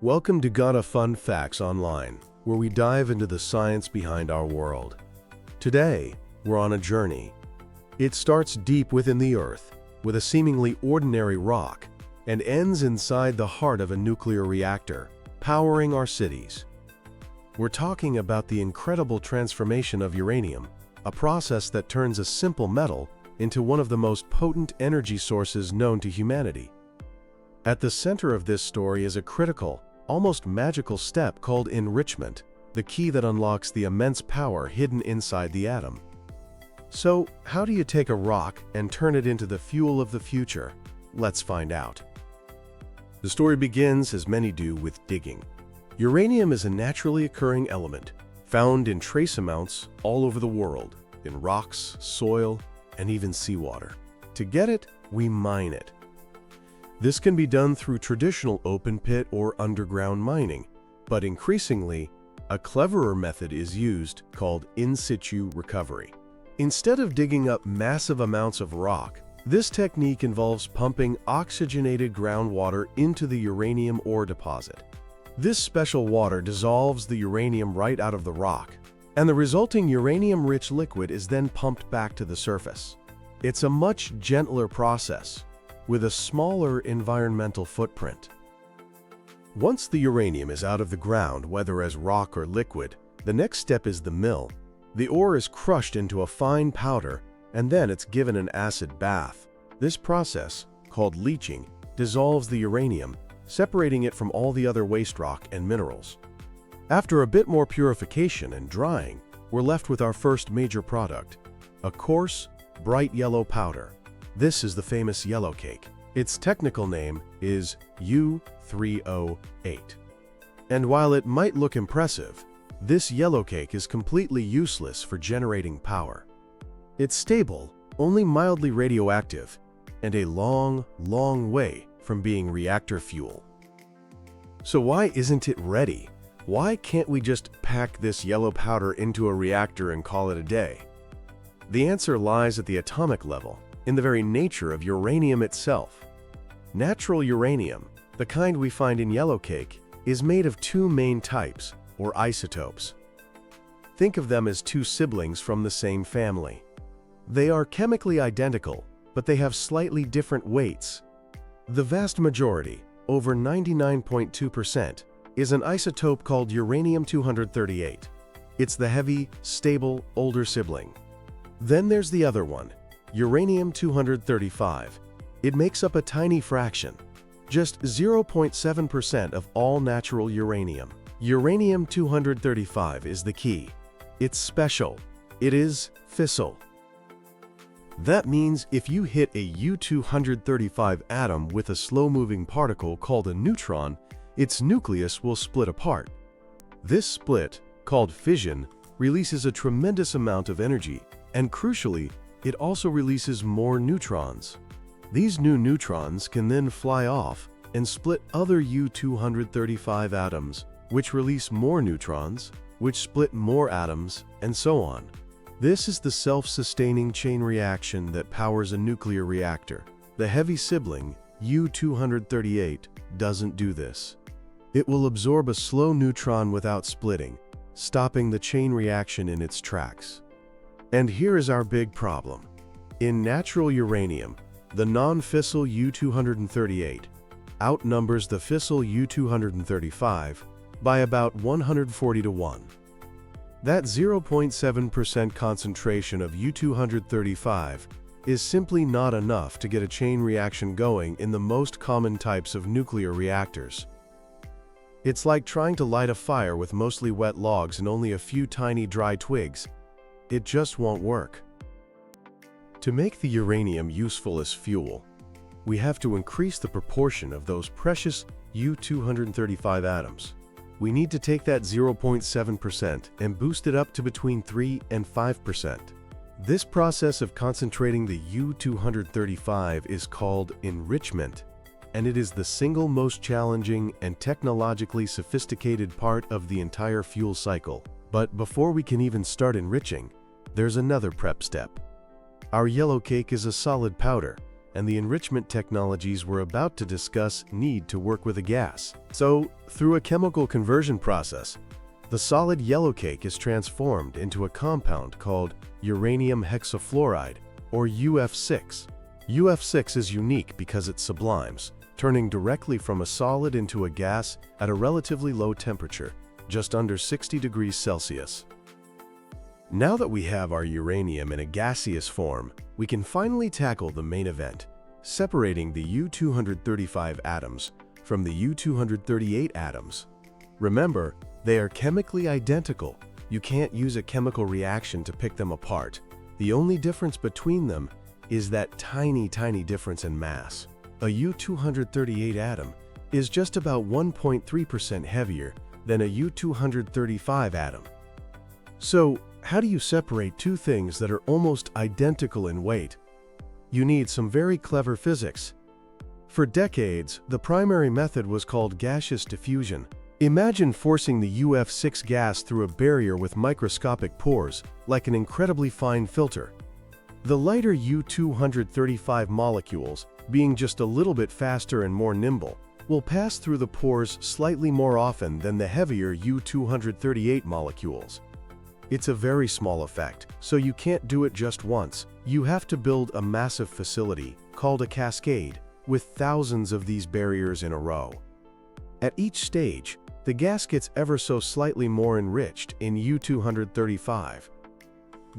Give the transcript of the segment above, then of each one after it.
Welcome to Ghana Fun Facts Online, where we dive into the science behind our world. Today, we're on a journey. It starts deep within the Earth, with a seemingly ordinary rock, and ends inside the heart of a nuclear reactor, powering our cities. We're talking about the incredible transformation of uranium, a process that turns a simple metal into one of the most potent energy sources known to humanity. At the center of this story is a critical, almost magical step called enrichment, the key that unlocks the immense power hidden inside the atom. So, how do you take a rock and turn it into the fuel of the future? Let's find out. The story begins, as many do, with digging. Uranium is a naturally occurring element, found in trace amounts all over the world, in rocks, soil, and even seawater. To get it, we mine it. This can be done through traditional open pit or underground mining, but increasingly, a cleverer method is used called in situ recovery. Instead of digging up massive amounts of rock, this technique involves pumping oxygenated groundwater into the uranium ore deposit. This special water dissolves the uranium right out of the rock, and the resulting uranium-rich liquid is then pumped back to the surface. It's a much gentler process, with a smaller environmental footprint. Once the uranium is out of the ground, whether as rock or liquid, the next step is the mill. The ore is crushed into a fine powder, and then it's given an acid bath. This process, called leaching, dissolves the uranium, separating it from all the other waste rock and minerals. After a bit more purification and drying, we're left with our first major product, a coarse, bright yellow powder. This is the famous yellowcake. Its technical name is U-3O-8. And while it might look impressive, this yellowcake is completely useless for generating power. It's stable, only mildly radioactive, and a long, long way from being reactor fuel. So why isn't it ready? Why can't we just pack this yellow powder into a reactor and call it a day? The answer lies at the atomic level, in the very nature of uranium itself. Natural uranium, the kind we find in yellowcake, is made of two main types, or isotopes. Think of them as two siblings from the same family. They are chemically identical, but they have slightly different weights. The vast majority, over 99.2%, is an isotope called uranium-238. It's the heavy, stable, older sibling. Then there's the other one, uranium-235. It makes up a tiny fraction, just 0.7% of all natural uranium. Uranium-235 is the key. It's special. It is fissile. That means if you hit a U-235 atom with a slow-moving particle called a neutron, its nucleus will split apart. This split, called fission, releases a tremendous amount of energy, and crucially, it also releases more neutrons. These new neutrons can then fly off and split other U-235 atoms, which release more neutrons, which split more atoms, and so on. This is the self-sustaining chain reaction that powers a nuclear reactor. The heavy sibling, U-238, doesn't do this. It will absorb a slow neutron without splitting, stopping the chain reaction in its tracks. And here is our big problem. In natural uranium, the non-fissile U-238 outnumbers the fissile U-235 by about 140 to 1. That 0.7% concentration of U-235 is simply not enough to get a chain reaction going in the most common types of nuclear reactors. It's like trying to light a fire with mostly wet logs and only a few tiny dry twigs. It just won't work. To make the uranium useful as fuel, we have to increase the proportion of those precious U-235 atoms. We need to take that 0.7% and boost it up to between 3 and 5%. This process of concentrating the U-235 is called enrichment, and it is the single most challenging and technologically sophisticated part of the entire fuel cycle. But before we can even start enriching, there's another prep step. Our yellowcake is a solid powder, and the enrichment technologies we're about to discuss need to work with a gas. So, through a chemical conversion process, the solid yellowcake is transformed into a compound called uranium hexafluoride, or UF6. UF6 is unique because it sublimes, turning directly from a solid into a gas at a relatively low temperature, just under 60 degrees Celsius. Now that we have our uranium in a gaseous form, we can finally tackle the main event, separating the U-235 atoms from the U-238 atoms. Remember, they are chemically identical. You can't use a chemical reaction to pick them apart. The only difference between them is that tiny difference in mass. A U-238 atom is just about 1.3% heavier than a U-235 atom. So, how do you separate two things that are almost identical in weight? You need some very clever physics. For decades, the primary method was called gaseous diffusion. Imagine forcing the UF6 gas through a barrier with microscopic pores, like an incredibly fine filter. The lighter U-235 molecules, being just a little bit faster and more nimble, will pass through the pores slightly more often than the heavier U-238 molecules. It's a very small effect, so you can't do it just once. You have to build a massive facility, called a cascade, with thousands of these barriers in a row. At each stage, the gas gets ever so slightly more enriched in U-235.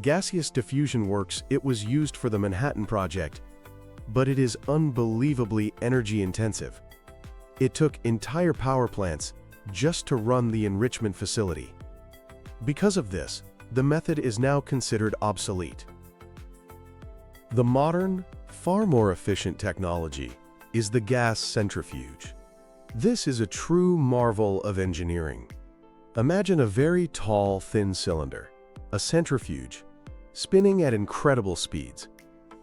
Gaseous diffusion works. It was used for the Manhattan Project, but it is unbelievably energy-intensive. It took entire power plants just to run the enrichment facility. Because of this, the method is now considered obsolete. The modern, far more efficient technology is the gas centrifuge. This is a true marvel of engineering. Imagine a very tall, thin cylinder, a centrifuge, spinning at incredible speeds,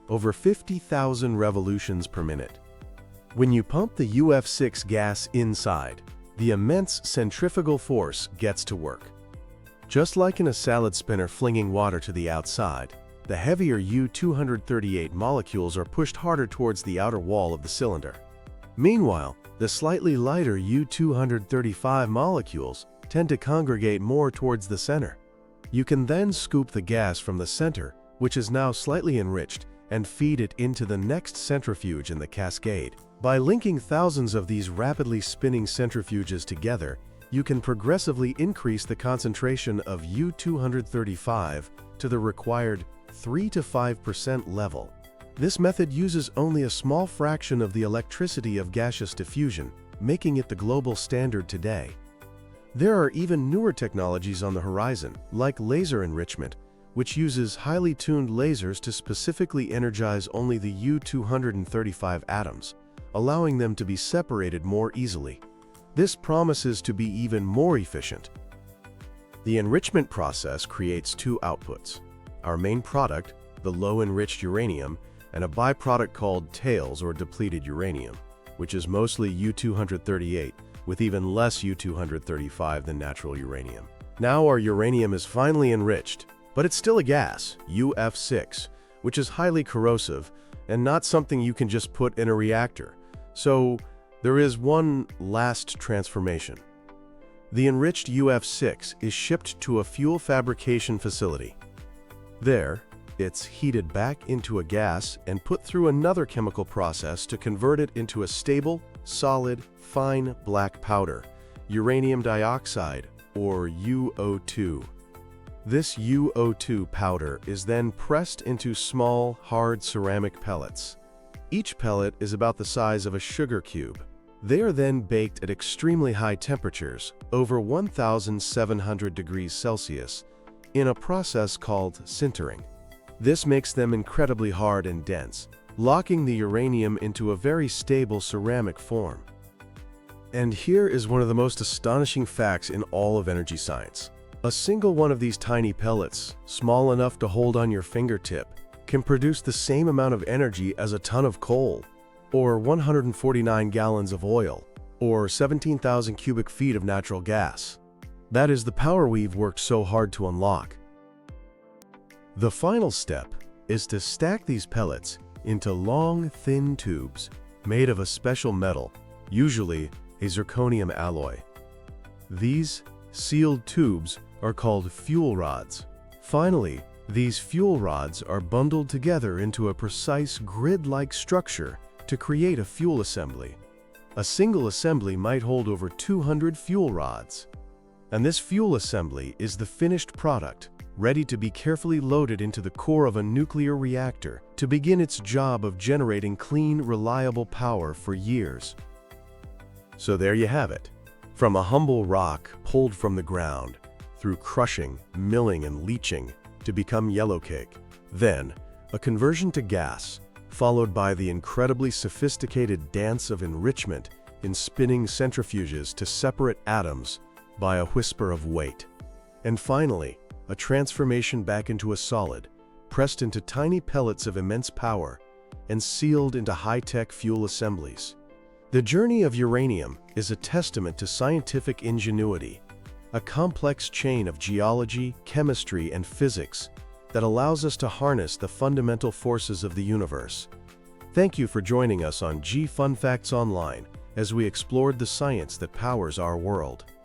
over 50,000 revolutions per minute. When you pump the UF6 gas inside, the immense centrifugal force gets to work. Just like in a salad spinner flinging water to the outside, the heavier U-238 molecules are pushed harder towards the outer wall of the cylinder. Meanwhile, the slightly lighter U-235 molecules tend to congregate more towards the center. You can then scoop the gas from the center, which is now slightly enriched, and feed it into the next centrifuge in the cascade. By linking thousands of these rapidly spinning centrifuges together, you can progressively increase the concentration of U-235 to the required 3 to 5% level. This method uses only a small fraction of the electricity of gaseous diffusion, making it the global standard today. There are even newer technologies on the horizon, like laser enrichment, which uses highly tuned lasers to specifically energize only the U-235 atoms, allowing them to be separated more easily. This promises to be even more efficient. The enrichment process creates two outputs: our main product, the low-enriched uranium, and a byproduct called tails or depleted uranium, which is mostly U-238, with even less U-235 than natural uranium. Now our uranium is finally enriched, but it's still a gas, UF6, which is highly corrosive and not something you can just put in a reactor. So, there is one last transformation. The enriched UF6 is shipped to a fuel fabrication facility. There, it's heated back into a gas and put through another chemical process to convert it into a stable, solid, fine black powder, uranium dioxide, or UO2. This UO2 powder is then pressed into small, hard ceramic pellets. Each pellet is about the size of a sugar cube. They are then baked at extremely high temperatures, over 1,700 degrees Celsius, in a process called sintering. This makes them incredibly hard and dense, locking the uranium into a very stable ceramic form. And here is one of the most astonishing facts in all of energy science. A single one of these tiny pellets, small enough to hold on your fingertip, can produce the same amount of energy as a ton of coal, or 149 gallons of oil, or 17,000 cubic feet of natural gas. That is the power we've worked so hard to unlock. The final step is to stack these pellets into long, thin tubes made of a special metal, usually a zirconium alloy. These sealed tubes are called fuel rods. Finally, these fuel rods are bundled together into a precise grid-like structure to create a fuel assembly. A single assembly might hold over 200 fuel rods. And this fuel assembly is the finished product, ready to be carefully loaded into the core of a nuclear reactor to begin its job of generating clean, reliable power for years. So there you have it. From a humble rock pulled from the ground, through crushing, milling, and leaching to become yellowcake. Then, a conversion to gas, followed by the incredibly sophisticated dance of enrichment in spinning centrifuges to separate atoms by a whisper of weight. And finally, a transformation back into a solid, pressed into tiny pellets of immense power, and sealed into high-tech fuel assemblies. The journey of uranium is a testament to scientific ingenuity, a complex chain of geology, chemistry, and physics that allows us to harness the fundamental forces of the universe. Thank you for joining us on Fun Facts Online as we explored the science that powers our world.